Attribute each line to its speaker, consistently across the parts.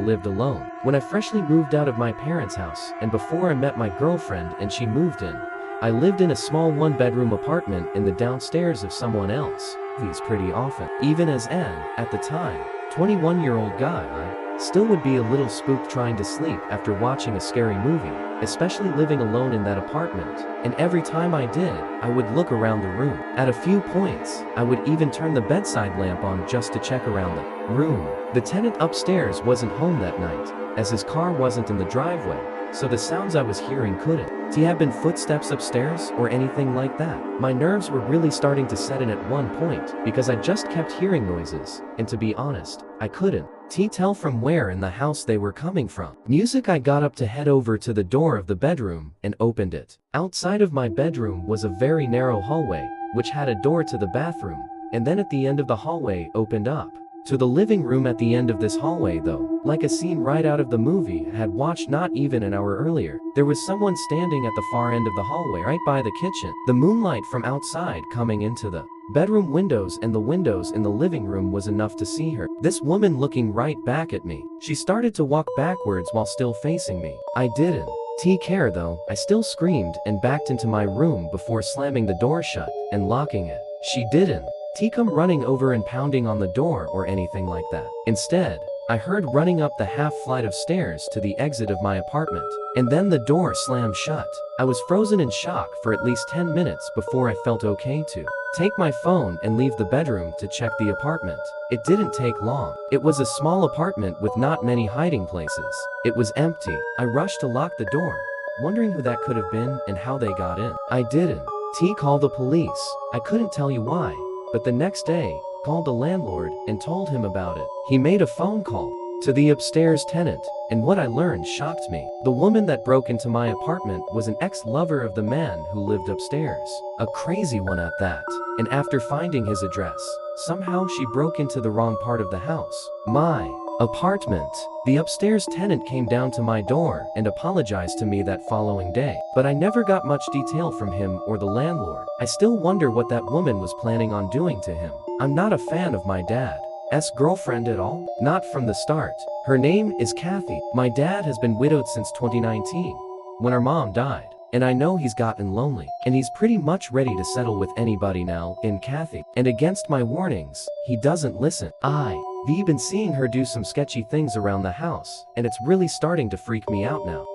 Speaker 1: lived alone. When I freshly moved out of my parents' house, and before I met my girlfriend and she moved in, I lived in a small one-bedroom apartment in the downstairs of someone else. These pretty often. Even as an, at the time, 21-year-old guy, I still would be a little spooked trying to sleep after watching a scary movie, especially living alone in that apartment. And every time I did, I would look around the room. At a few points, I would even turn the bedside lamp on just to check around the room. The tenant upstairs wasn't home that night, as his car wasn't in the driveway, so the sounds I was hearing couldn't have been footsteps upstairs or anything like that. My nerves were really starting to set in at one point because I just kept hearing noises, and to be honest, I couldn't tell from where in the house they were coming from. I got up to head over to the door of the bedroom and opened it. Outside of my bedroom was a very narrow hallway, which had a door to the bathroom, and then at the end of the hallway opened up to the living room. At the end of this hallway though, like a scene right out of the movie I had watched not even an hour earlier, there was someone standing at the far end of the hallway right by the kitchen. The moonlight from outside coming into the bedroom windows and the windows in the living room was enough to see her. This woman looking right back at me. She started to walk backwards while still facing me. I didn't care though. I still screamed and backed into my room before slamming the door shut and locking it. She didn't come running over and pounding on the door or anything like that. Instead, I heard running up the half flight of stairs to the exit of my apartment, and then the door slammed shut. I was frozen in shock for at least 10 minutes before I felt okay to take my phone and leave the bedroom to check the apartment. It didn't take long. It was a small apartment with not many hiding places. It was empty. I rushed to lock the door, wondering who that could have been and how they got in. I didn't call the police. I couldn't tell you why, but the next day, called the landlord and told him about it. He made a phone call to the upstairs tenant, and what I learned shocked me. The woman that broke into my apartment was an ex-lover of the man who lived upstairs. A crazy one at that. And after finding his address, somehow she broke into the wrong part of the house. My apartment. The upstairs tenant came down to my door and apologized to me that following day, but I never got much detail from him or the landlord. I still wonder what that woman was planning on doing to him. I'm not a fan of my dad's girlfriend at all. Not from the start. Her name is Kathy. My dad has been widowed since 2019, when our mom died. And I know he's gotten lonely, and he's pretty much ready to settle with anybody now in Kathy. And against my warnings, he doesn't listen. I've been seeing her do some sketchy things around the house, and it's really starting to freak me out now.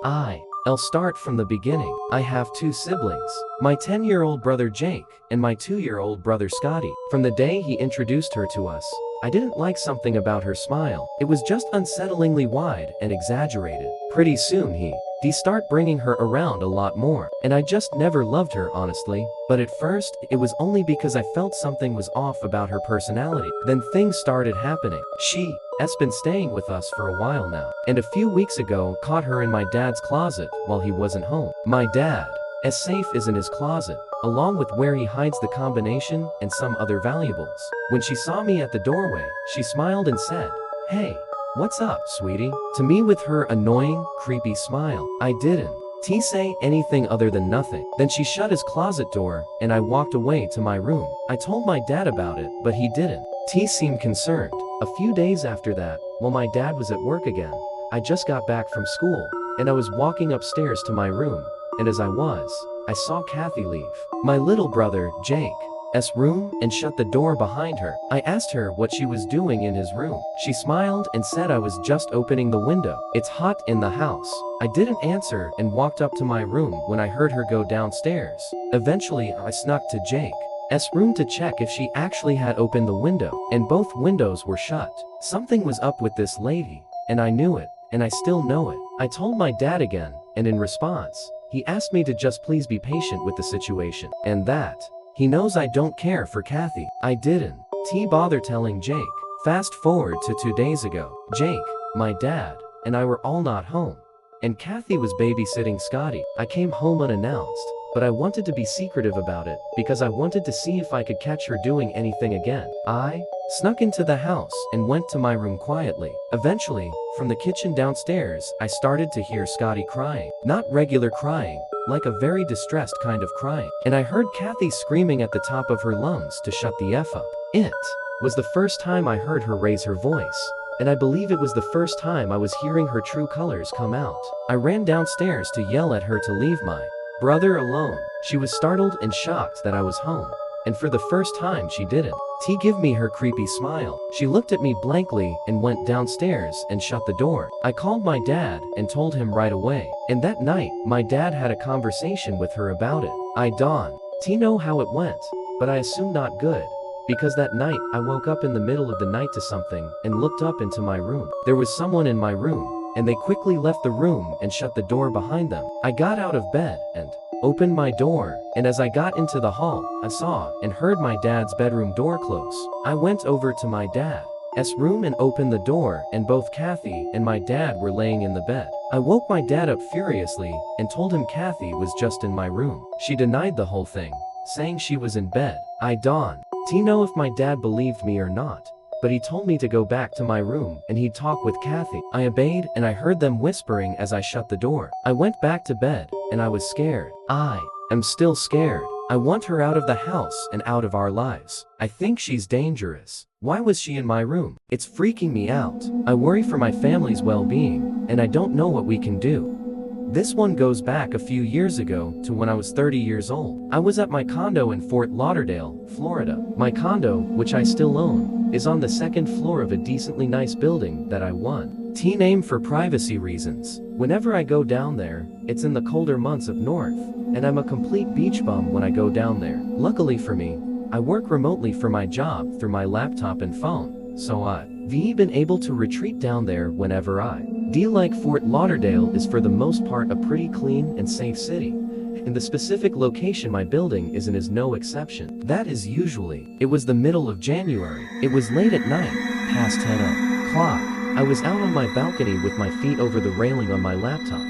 Speaker 1: I'll start from the beginning. I have two siblings, my 10-year-old brother Jake, and my 2-year-old brother Scotty. From the day he introduced her to us, I didn't like something about her smile. It was just unsettlingly wide and exaggerated. Pretty soon he start bringing her around a lot more, and I just never loved her honestly. But at first, it was only because I felt something was off about her personality. Then things started happening. She's been staying with us for a while now, and a few weeks ago caught her in my dad's closet while he wasn't home. My dad safe is in his closet, along with where he hides the combination and some other valuables. When she saw me at the doorway, she smiled and said, "Hey, what's up, sweetie?" To me with her annoying, creepy smile. I didn't say anything other than nothing. Then she shut his closet door, and I walked away to my room. I told my dad about it, but he didn't seem concerned. A few days after that, while my dad was at work again, I just got back from school, and I was walking upstairs to my room, and as I saw Kathy leave my little brother, Jake's room and shut the door behind her. I asked her what she was doing in his room. She smiled and said I was just opening the window. It's hot in the house. I didn't answer and walked up to my room when I heard her go downstairs. Eventually, I snuck to Jake's room to check if she actually had opened the window, and both windows were shut. Something was up with this lady, and I knew it, and I still know it. I told my dad again, and in response, he asked me to just please be patient with the situation, and that he knows I don't care for Kathy. I didn't bother telling Jake. Fast forward to 2 days ago. Jake, my dad, and I were all not home, and Kathy was babysitting Scotty. I came home unannounced, but I wanted to be secretive about it because I wanted to see if I could catch her doing anything again. I snuck into the house and went to my room quietly. Eventually, from the kitchen downstairs, I started to hear Scotty crying. Not regular crying, like a very distressed kind of crying. And I heard Kathy screaming at the top of her lungs to shut the F up. It was the first time I heard her raise her voice, and I believe it was the first time I was hearing her true colors come out. I ran downstairs to yell at her to leave my brother alone. She was startled and shocked that I was home, and for the first time she didn't give me her creepy smile. She looked at me blankly and went downstairs and shut the door. I called my dad and told him right away, and that night my dad had a conversation with her about it. I don't know how it went, but I assume not good, because that night I woke up in the middle of the night to something and looked up into my room. There was someone in my room, and they quickly left the room and shut the door behind them. I got out of bed and opened my door, and as I got into the hall, I saw and heard my dad's bedroom door close. I went over to my dad's room and opened the door, and both Kathy and my dad were laying in the bed. I woke my dad up furiously and told him Kathy was just in my room. She denied the whole thing, saying she was in bed. I don't know if my dad believed me or not, but he told me to go back to my room and he'd talk with Kathy. I obeyed, and I heard them whispering as I shut the door. I went back to bed, and I was scared. I am still scared. I want her out of the house and out of our lives. I think she's dangerous. Why was she in my room? It's freaking me out. I worry for my family's well-being, and I don't know what we can do. This one goes back a few years ago to when I was 30 years old. I was at my condo in Fort Lauderdale, Florida. My condo, which I still own, is on the second floor of a decently nice building that I won T-name for privacy reasons. Whenever I go down there, it's in the colder months up north, and I'm a complete beach bum when I go down there. Luckily for me, I work remotely for my job through my laptop and phone, so I've been able to retreat down there whenever I like. Fort Lauderdale is for the most part a pretty clean and safe city, and the specific location my building is in is no exception. That is usually. It was the middle of January. It was late at night, past 10 o'clock. I was out on my balcony with my feet over the railing on my laptop,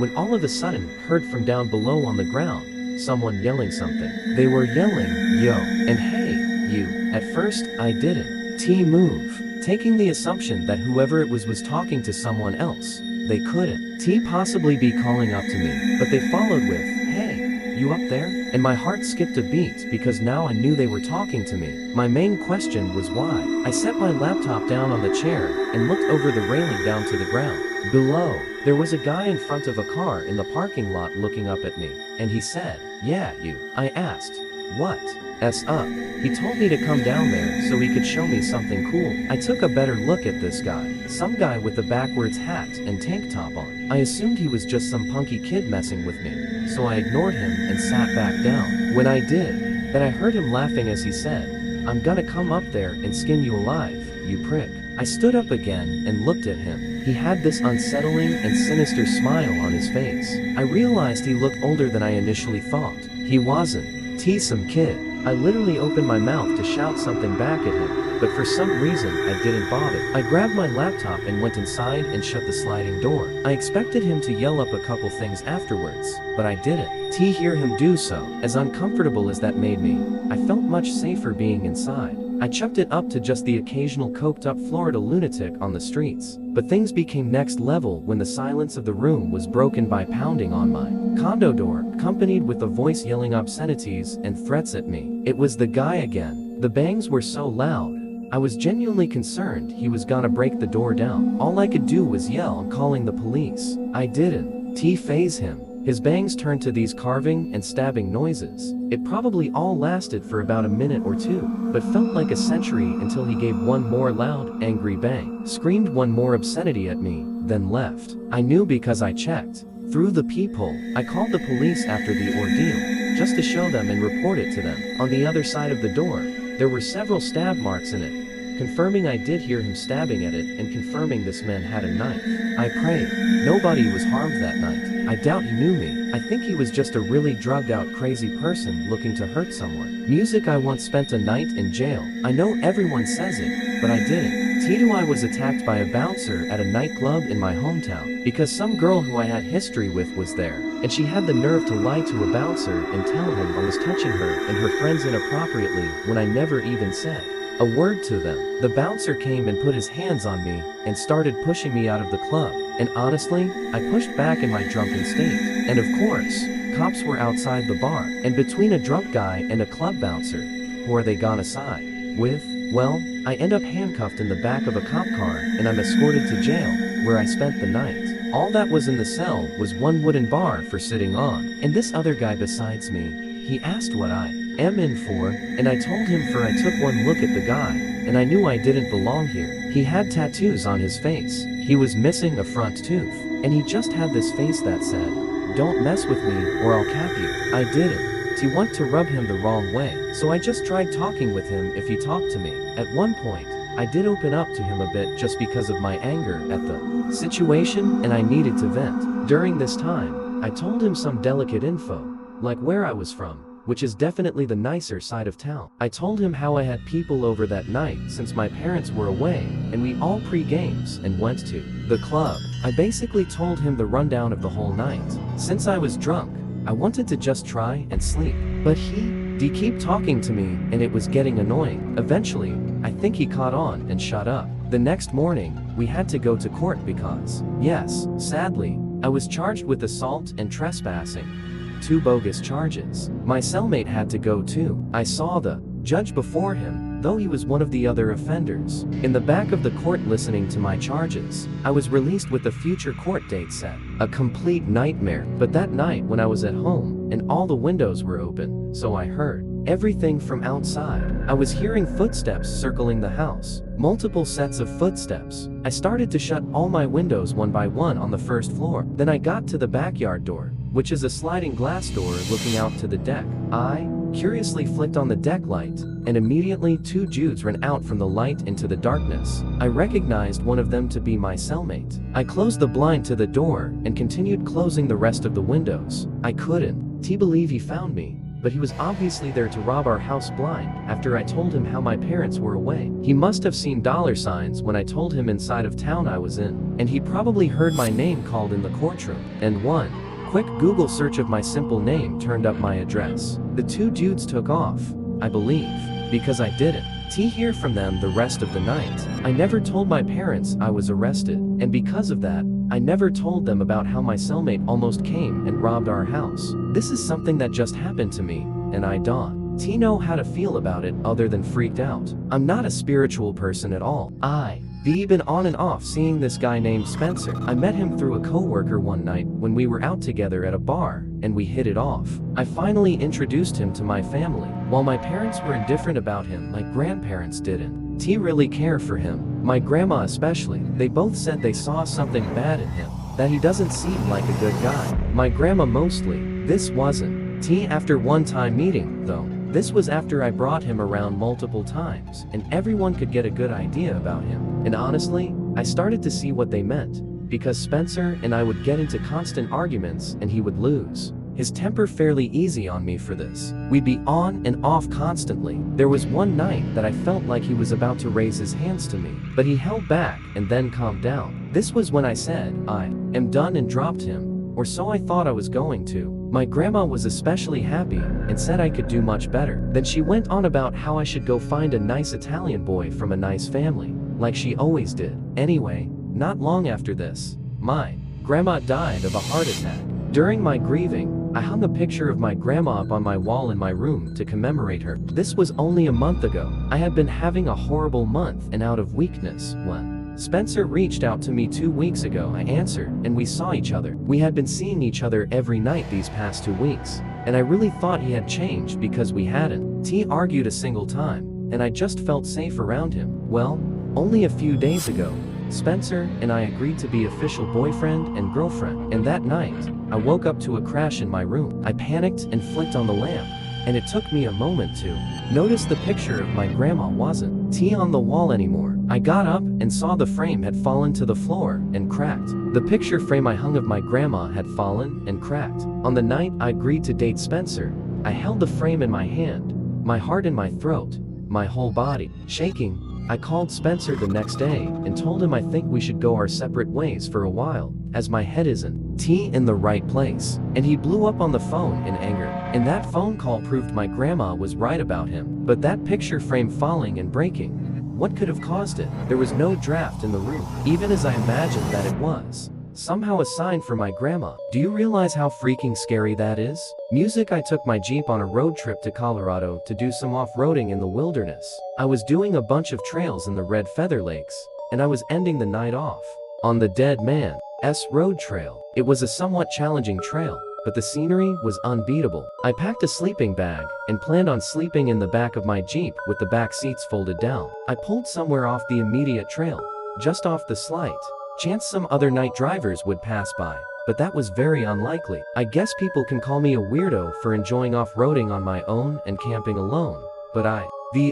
Speaker 1: when all of a sudden, heard from down below on the ground, someone yelling something. They were yelling, "Yo," and "Hey, you." At first, I didn't move, taking the assumption that whoever it was talking to someone else. They couldn't possibly be calling up to me, but they followed with, "Hey, you up there?" And my heart skipped a beat because now I knew they were talking to me. My main question was why. I set my laptop down on the chair and looked over the railing down to the ground. Below, there was a guy in front of a car in the parking lot looking up at me, and he said, "Yeah, you." I asked, "What's up?" He told me to come down there so he could show me something cool. I took a better look at this guy. Some guy with a backwards hat and tank top on. I assumed he was just some punky kid messing with me, so I ignored him and sat back down. When I did, then I heard him laughing as he said, "I'm gonna come up there and skin you alive, you prick." I stood up again and looked at him. He had this unsettling and sinister smile on his face. I realized he looked older than I initially thought. He wasn't some kid. I literally opened my mouth to shout something back at him, but for some reason I didn't bother. I grabbed my laptop and went inside and shut the sliding door. I expected him to yell up a couple things afterwards, but I didn't hear him do so. As uncomfortable as that made me, I felt much safer being inside. I chucked it up to just the occasional coked-up Florida lunatic on the streets. But things became next level when the silence of the room was broken by pounding on my condo door, accompanied with a voice yelling obscenities and threats at me. It was the guy again. The bangs were so loud, I was genuinely concerned he was gonna break the door down. All I could do was yell, calling the police. I didn't faze him. His bangs turned to these carving and stabbing noises. It probably all lasted for about a minute or two, but felt like a century until he gave one more loud, angry bang, screamed one more obscenity at me, then left. I knew because I checked through the peephole. I called the police after the ordeal, just to show them and report it to them. On the other side of the door, there were several stab marks in it, confirming I did hear him stabbing at it and confirming this man had a knife. I prayed nobody was harmed that night. I doubt he knew me. I think he was just a really drugged out crazy person looking to hurt someone. Music. I once spent a night in jail. I know everyone says it, but I didn't. I was attacked by a bouncer at a nightclub in my hometown because some girl who I had history with was there, and she had the nerve to lie to a bouncer and tell him I was touching her and her friends inappropriately when I never even said a word to them. The bouncer came and put his hands on me and started pushing me out of the club, and honestly, I pushed back in my drunken state. And of course, cops were outside the bar, and between a drunk guy and a club bouncer, who are they gonna side with? Well, I end up handcuffed in the back of a cop car and I'm escorted to jail, where I spent the night. All that was in the cell was one wooden bar for sitting on, and this other guy besides me, he asked what I am in for, and I told him for I took one look at the guy, and I knew I didn't belong here. He had tattoos on his face, he was missing a front tooth, and he just had this face that said, "Don't mess with me or I'll cap you." I didn't want to rub him the wrong way, so I just tried talking with him if he talked to me. At one point, I did open up to him a bit just because of my anger at the situation and I needed to vent. During this time, I told him some delicate info, like where I was from, which is definitely the nicer side of town. I told him how I had people over that night since my parents were away, and we all pre-games and went to the club. I basically told him the rundown of the whole night. Since I was drunk, I wanted to just try and sleep, but he keep talking to me and it was getting annoying. Eventually, I think he caught on and shut up. The next morning, we had to go to court because, yes, sadly, I was charged with assault and trespassing. 2 bogus charges. My cellmate had to go too. I saw the judge before him, though he was one of the other offenders. In the back of the court listening to my charges, I was released with a future court date set. A complete nightmare. But that night when I was at home, and all the windows were open, so I heard everything from outside. I was hearing footsteps circling the house. Multiple sets of footsteps. I started to shut all my windows one by one on the first floor. Then I got to the backyard door, which is a sliding glass door looking out to the deck. I curiously flicked on the deck light, and immediately 2 dudes ran out from the light into the darkness. I recognized one of them to be my cellmate. I closed the blind to the door and continued closing the rest of the windows. I couldn't believe he found me, but he was obviously there to rob our house blind after I told him how my parents were away. He must have seen $signs when I told him inside of town I was in, and he probably heard my name called in the courtroom, and one quick Google search of my simple name turned up my address. The 2 dudes took off, I believe, because I didn't hear from them the rest of the night. I never told my parents I was arrested, and because of that, I never told them about how my cellmate almost came and robbed our house. This is something that just happened to me, and I don't know how to feel about it other than freaked out. I'm not a spiritual person at all. I've been on and off seeing this guy named Spencer. I met him through a coworker one night when we were out together at a bar, and we hit it off. I finally introduced him to my family. While my parents were indifferent about him, my grandparents didn't really care for him. My grandma especially. They both said they saw something bad in him, that he doesn't seem like a good guy. My grandma mostly. This wasn't after one time meeting, though. This was after I brought him around multiple times, and everyone could get a good idea about him. And honestly, I started to see what they meant, because Spencer and I would get into constant arguments and he would lose his temper fairly easy on me for this. We'd be on and off constantly. There was one night that I felt like he was about to raise his hands to me, but he held back and then calmed down. This was when I said, "I am done," and dropped him, or so I thought I was going to. My grandma was especially happy and said I could do much better. Then she went on about how I should go find a nice Italian boy from a nice family, like she always did. Anyway, not long after this, my grandma died of a heart attack. During my grieving, I hung a picture of my grandma up on my wall in my room to commemorate her. This was only a month ago. I had been having a horrible month and out of weakness when Spencer reached out to me 2 weeks ago. I answered, and we saw each other. We had been seeing each other every night these past 2 weeks, and I really thought he had changed because we hadn't argued a single time, and I just felt safe around him. Well, only a few days ago, Spencer and I agreed to be official boyfriend and girlfriend, and that night, I woke up to a crash in my room. I panicked and flicked on the lamp, and it took me a moment to notice the picture of my grandma wasn't on the wall anymore. I got up and saw the frame had fallen to the floor and cracked. The picture frame I hung of my grandma had fallen and cracked. On the night I agreed to date Spencer, I held the frame in my hand, my heart in my throat, my whole body shaking. I called Spencer the next day and told him I think we should go our separate ways for a while, as my head isn't in the right place. And he blew up on the phone in anger. And that phone call proved my grandma was right about him. But that picture frame falling and breaking, what could have caused it? There was no draft in the room, even as I imagined that it was. Somehow a sign for my grandma. Do you realize how freaking scary that is? Music. I took my Jeep on a road trip to Colorado to do some off-roading in the wilderness. I was doing a bunch of trails in the Red Feather Lakes, and I was ending the night off on the Dead Man's Road Trail. It was a somewhat challenging trail, but the scenery was unbeatable. I packed a sleeping bag and planned on sleeping in the back of my Jeep with the back seats folded down. I pulled somewhere off the immediate trail, just off the slight chance some other night drivers would pass by, but that was very unlikely. I guess people can call me a weirdo for enjoying off-roading on my own and camping alone, but I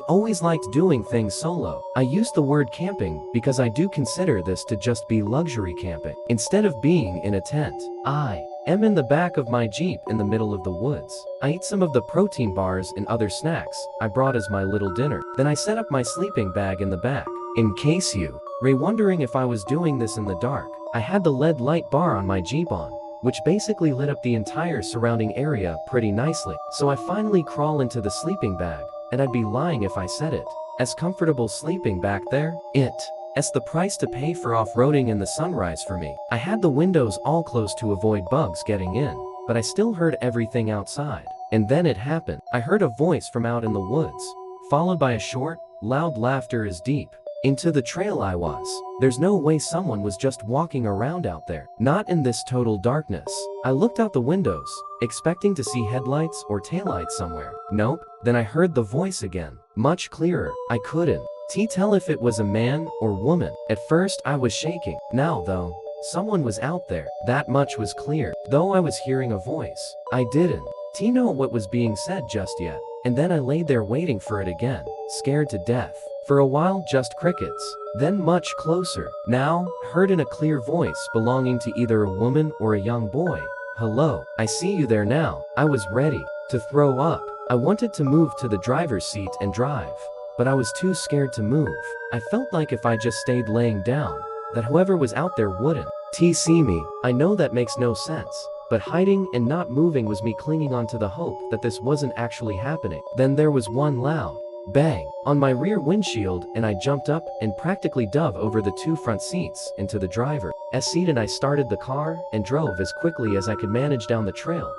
Speaker 1: always liked doing things solo. I use the word camping because I do consider this to just be luxury camping, instead of being in a tent. I am in the back of my Jeep in the middle of the woods. I eat some of the protein bars and other snacks I brought as my little dinner. Then I set up my sleeping bag in the back. In case you were wondering if I was doing this in the dark, I had the LED light bar on my Jeep on, which basically lit up the entire surrounding area pretty nicely. So I finally crawl into the sleeping bag, and I'd be lying if I said it. As comfortable sleeping back there, it's the price to pay for off-roading in the sunrise for me. I had the windows all closed to avoid bugs getting in, but I still heard everything outside. And then it happened. I heard a voice from out in the woods, followed by a short, loud laughter as deep into the trail I was. There's no way someone was just walking around out there. Not in this total darkness. I looked out the windows, expecting to see headlights or taillights somewhere. Nope. Then I heard the voice again, much clearer. I couldn't tell if it was a man or woman. At first I was shaking. Now though, someone was out there. That much was clear. Though I was hearing a voice, I didn't know what was being said just yet. And then I laid there waiting for it again, scared to death. For a while just crickets. Then much closer. Now, heard in a clear voice belonging to either a woman or a young boy. Hello, I see you there now. I was ready to throw up. I wanted to move to the driver's seat and drive, but I was too scared to move. I felt like if I just stayed laying down, that whoever was out there wouldn't see me. I know that makes no sense, but hiding and not moving was me clinging onto the hope that this wasn't actually happening. Then there was one loud bang on my rear windshield, and I jumped up and practically dove over the two front seats into the driver's seat, and I started the car and drove as quickly as I could manage down the trail,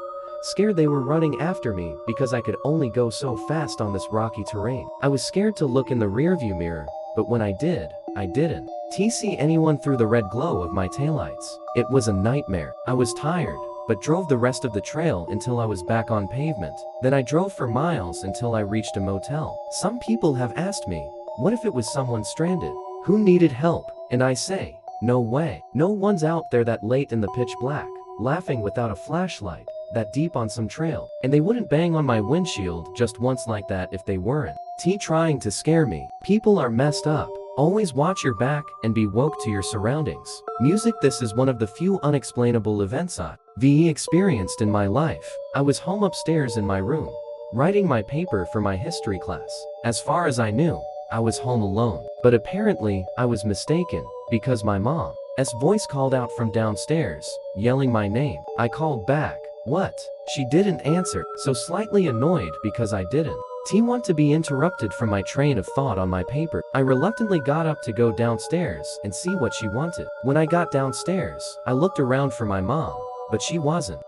Speaker 1: scared they were running after me because I could only go so fast on this rocky terrain. I was scared to look in the rearview mirror, but when I did, I didn't see anyone through the red glow of my taillights. It was a nightmare. I was tired, but drove the rest of the trail until I was back on pavement. Then I drove for miles until I reached a motel. Some people have asked me, what if it was someone stranded who needed help? And I say, no way. No one's out there that late in the pitch black, laughing without a flashlight, that deep on some trail. And they wouldn't bang on my windshield just once like that if they weren't trying to scare me. People are messed up. Always watch your back and be woke to your surroundings. Music. This is one of the few unexplainable events I've experienced in my life. I was home upstairs in my room, writing my paper for my history class. As far as I knew, I was home alone. But apparently, I was mistaken, because my mom's voice called out from downstairs, yelling my name. I called back, "What?" She didn't answer, so slightly annoyed because I didn't want to be interrupted from my train of thought on my paper, I reluctantly got up to go downstairs and see what she wanted. When I got downstairs, I looked around for my mom, but she wasn't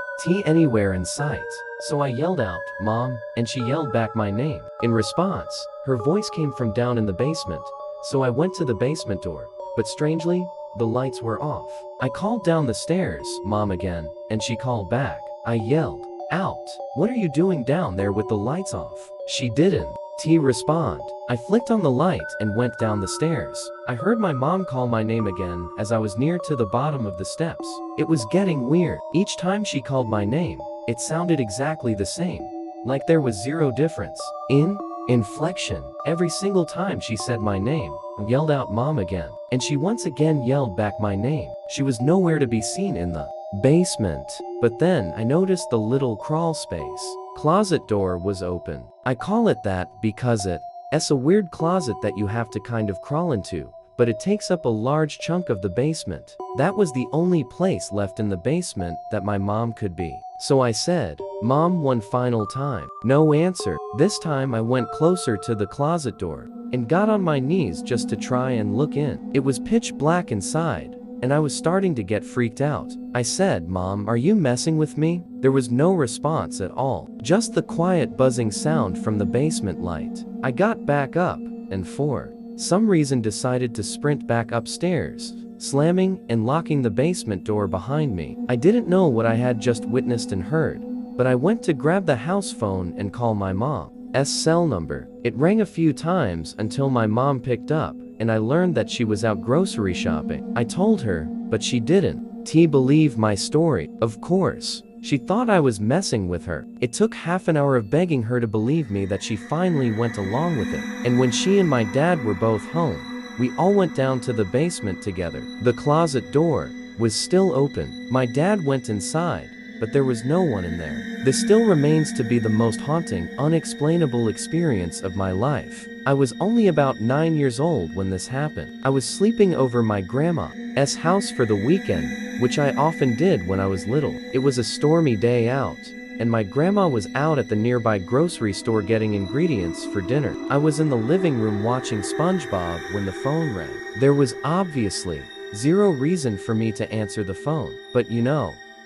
Speaker 1: anywhere in sight. So I yelled out, "Mom," and she yelled back my name. In response, her voice came from down in the basement, so I went to the basement door, but strangely, the lights were off. I called down the stairs, "Mom," again, and she called back. I yelled out, "What are you doing down there with the lights off?" She didn't respond. I flicked on the light and went down the stairs. I heard my mom call my name again as I was near to the bottom of the steps. It was getting weird. Each time she called my name, it sounded exactly the same, like there was zero difference in inflection. Every single time she said my name, I yelled out "Mom" again, and she once again yelled back my name. She was nowhere to be seen in the basement. But then I noticed the little crawl space closet door was open. I call it that because it's a weird closet that you have to kind of crawl into, but it takes up a large chunk of the basement. That was the only place left in the basement that my mom could be. So I said, "Mom," one final time. No answer. This time I went closer to the closet door and got on my knees just to try and look in. It was pitch black inside, and I was starting to get freaked out. I said, "Mom, are you messing with me?" There was no response at all, just the quiet buzzing sound from the basement light. I got back up, and for some reason decided to sprint back upstairs, slamming and locking the basement door behind me. I didn't know what I had just witnessed and heard, but I went to grab the house phone and call my mom's cell number. It rang a few times until my mom picked up, and I learned that she was out grocery shopping. I told her, but she didn't believe my story. Of course, she thought I was messing with her. It took half an hour of begging her to believe me that she finally went along with it. And when she and my dad were both home, we all went down to the basement together. The closet door was still open. My dad went inside, but there was no one in there. This still remains to be the most haunting, unexplainable experience of my life. I was only about 9 years old when this happened. I was sleeping over my grandma's house for the weekend, which I often did when I was little. It was a stormy day out, and my grandma was out at the nearby grocery store getting ingredients for dinner. I was in the living room watching SpongeBob when the phone rang. There was obviously zero reason for me to answer the phone, but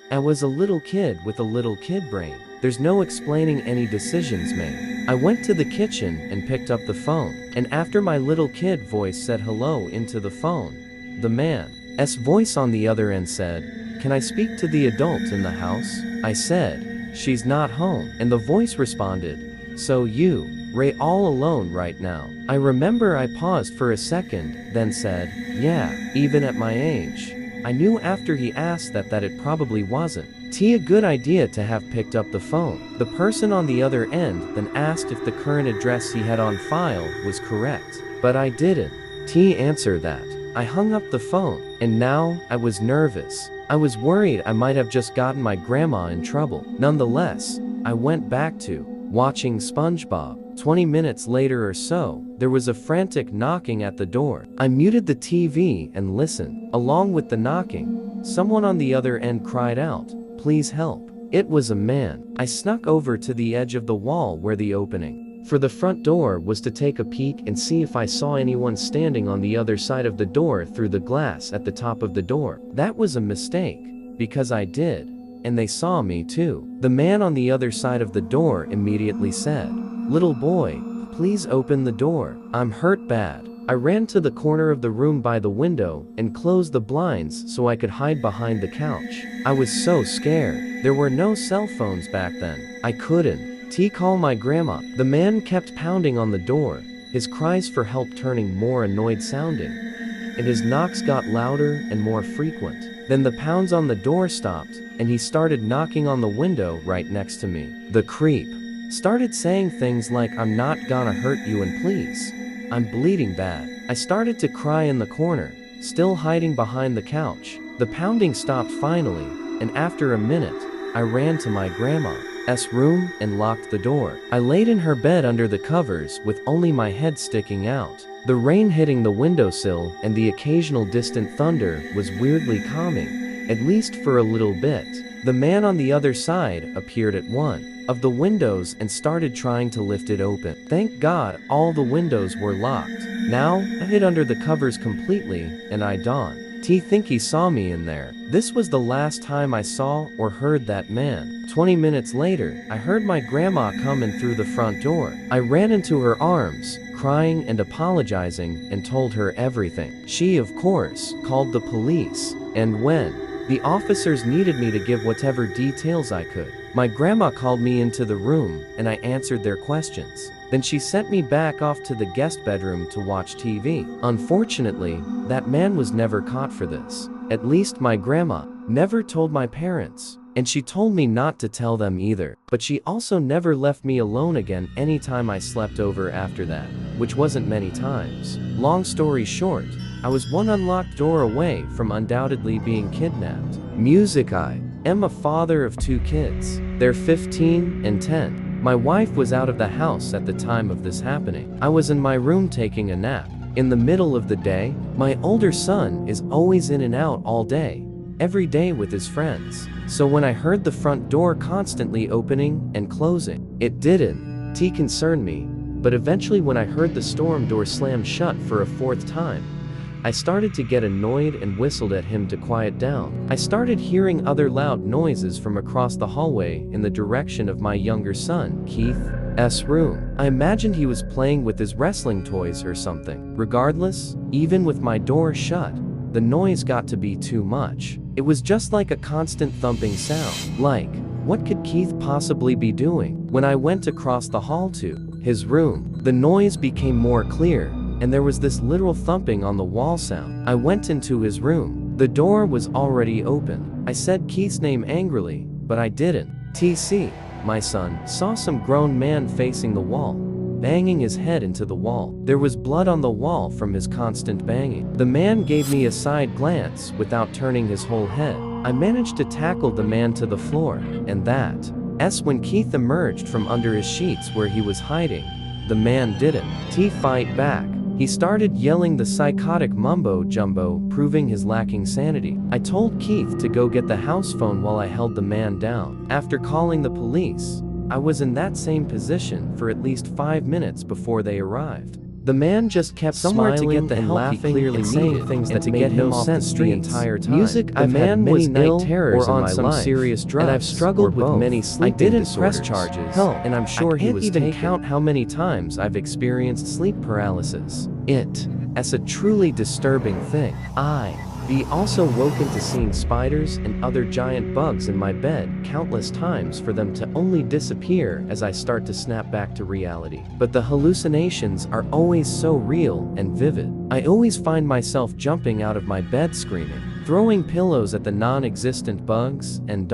Speaker 1: I was a little kid with a little kid brain. There's no explaining any decisions made. I went to the kitchen and picked up the phone, and after my little kid voice said hello into the phone, the man's voice on the other end said, "Can I speak to the adult in the house?" I said, "She's not home." And the voice responded, "So you, Ray, all alone right now?" I remember I paused for a second, then said, "Yeah, even at my age." I knew after he asked that it probably wasn't a good idea to have picked up the phone. The person on the other end then asked if the current address he had on file was correct, but I didn't answer that. I hung up the phone, and now I was nervous. I was worried I might have just gotten my grandma in trouble. Nonetheless, I went back to watching SpongeBob. 20 minutes later or so, there was a frantic knocking at the door. I muted the TV and listened. Along with the knocking, someone on the other end cried out, "Please help." It was a man. I snuck over to the edge of the wall where the opening for the front door was to take a peek and see if I saw anyone standing on the other side of the door through the glass at the top of the door. That was a mistake, because I did, and they saw me too. The man on the other side of the door immediately said, "Little boy, please open the door. I'm hurt bad." I ran to the corner of the room by the window and closed the blinds so I could hide behind the couch. I was so scared. There were no cell phones back then. I couldn't call my grandma. The man kept pounding on the door, his cries for help turning more annoyed sounding, and his knocks got louder and more frequent. Then the pounds on the door stopped, and he started knocking on the window right next to me. The creep started saying things like, "I'm not gonna hurt you, and please, I'm bleeding bad." I started to cry in the corner, still hiding behind the couch. The pounding stopped finally, and after a minute, I ran to my grandma's room and locked the door. I laid in her bed under the covers with only my head sticking out. The rain hitting the windowsill and the occasional distant thunder was weirdly calming, at least for a little bit. The man on the other side appeared at one of the windows and started trying to lift it open. Thank God all the windows were locked. Now, I hid under the covers completely, and I don't think he saw me in there. This was the last time I saw or heard that man. 20 minutes later, I heard my grandma coming through the front door. I ran into her arms, crying and apologizing, and told her everything. She, of course, called the police, and when the officers needed me to give whatever details I could, my grandma called me into the room, and I answered their questions. Then she sent me back off to the guest bedroom to watch TV. Unfortunately, that man was never caught for this. At least my grandma never told my parents, and she told me not to tell them either. But she also never left me alone again anytime I slept over after that, which wasn't many times. Long story short, I was one unlocked door away from undoubtedly being kidnapped. Music. I am a father of 2 kids. They're 15 and 10. My wife was out of the house at the time of this happening. I was in my room taking a nap. In the middle of the day, my older son is always in and out all day, every day with his friends. So when I heard the front door constantly opening and closing, it didn't concern me. But eventually when I heard the storm door slam shut for a 4th time, I started to get annoyed and whistled at him to quiet down. I started hearing other loud noises from across the hallway in the direction of my younger son, Keith's room. I imagined he was playing with his wrestling toys or something. Regardless, even with my door shut, the noise got to be too much. It was just like a constant thumping sound. Like, what could Keith possibly be doing? When I went across the hall to his room, the noise became more clear, and there was this literal thumping on the wall sound. I went into his room. The door was already open. I said Keith's name angrily, but I didn't. TC, my son, saw some grown man facing the wall, banging his head into the wall. There was blood on the wall from his constant banging. The man gave me a side glance without turning his whole head. I managed to tackle the man to the floor, and that's when Keith emerged from under his sheets where he was hiding. The man didn't fight back. He started yelling the psychotic mumbo-jumbo, proving his lacking sanity. I told Keith to go get the house phone while I held the man down. After calling the police, I was in that same position for at least 5 minutes before they arrived. The man just kept smiling to get the help laughing, clearly saying things that made no sense the entire time. Music, I've had many night terrors or on some serious drugs, and I've struggled with many sleeping disorders. I didn't press charges, and I'm sure he was taken. I can't even count how many times I've experienced sleep paralysis. It's a truly disturbing thing. I've also woken to seeing spiders and other giant bugs in my bed countless times for them to only disappear as I start to snap back to reality. But the hallucinations are always so real and vivid. I always find myself jumping out of my bed screaming, throwing pillows at the non-existent bugs, and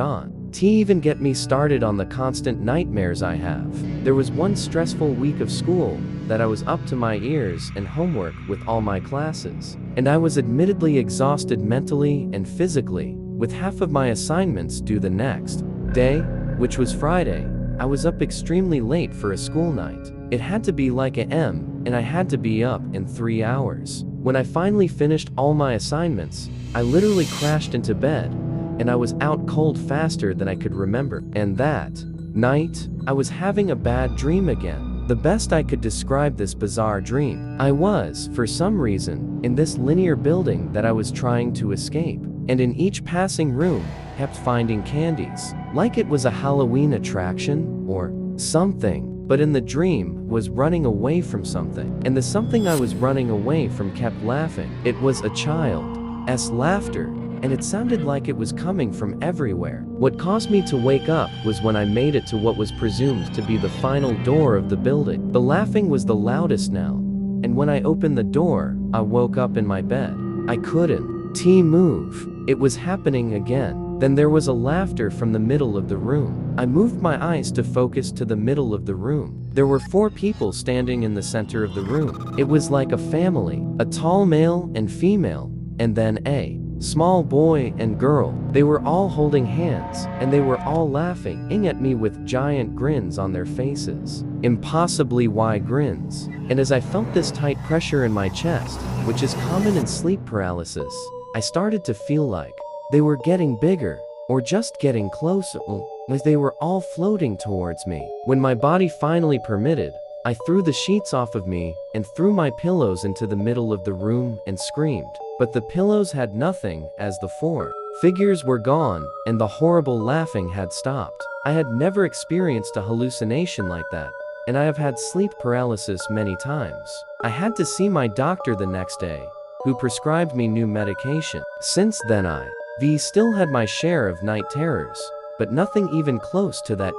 Speaker 1: even get me started on the constant nightmares I have. There was one stressful week of school that I was up to my ears in homework with all my classes, and I was admittedly exhausted mentally and physically, with half of my assignments due the next day, which was Friday. I was up extremely late for a school night. It had to be like a.m., and I had to be up in 3 hours. When I finally finished all my assignments, I literally crashed into bed, and I was out cold faster than I could remember. And that night, I was having a bad dream again. The best I could describe this bizarre dream, I was, for some reason, in this linear building that I was trying to escape, and in each passing room, kept finding candies, like it was a Halloween attraction, or something, but in the dream, was running away from something, and the something I was running away from kept laughing. It was a child's laughter, and it sounded like it was coming from everywhere. What caused me to wake up was when I made it to what was presumed to be the final door of the building. The laughing was the loudest now, and when I opened the door, I woke up in my bed. I couldn't move. It was happening again. Then there was a laughter from the middle of the room. I moved my eyes to focus to the middle of the room. There were 4 people standing in the center of the room. It was like a family, a tall male and female, and then a small boy and girl. They were all holding hands, and they were all laughing at me with giant grins on their faces. Impossibly wide grins. And as I felt this tight pressure in my chest, which is common in sleep paralysis, I started to feel like they were getting bigger, or just getting closer, as they were all floating towards me. When my body finally permitted, I threw the sheets off of me and threw my pillows into the middle of the room and screamed. But the pillows had nothing, as the 4 figures were gone, and the horrible laughing had stopped. I had never experienced a hallucination like that, and I have had sleep paralysis many times. I had to see my doctor the next day, who prescribed me new medication. Since then I've still had my share of night terrors, but nothing even close to that.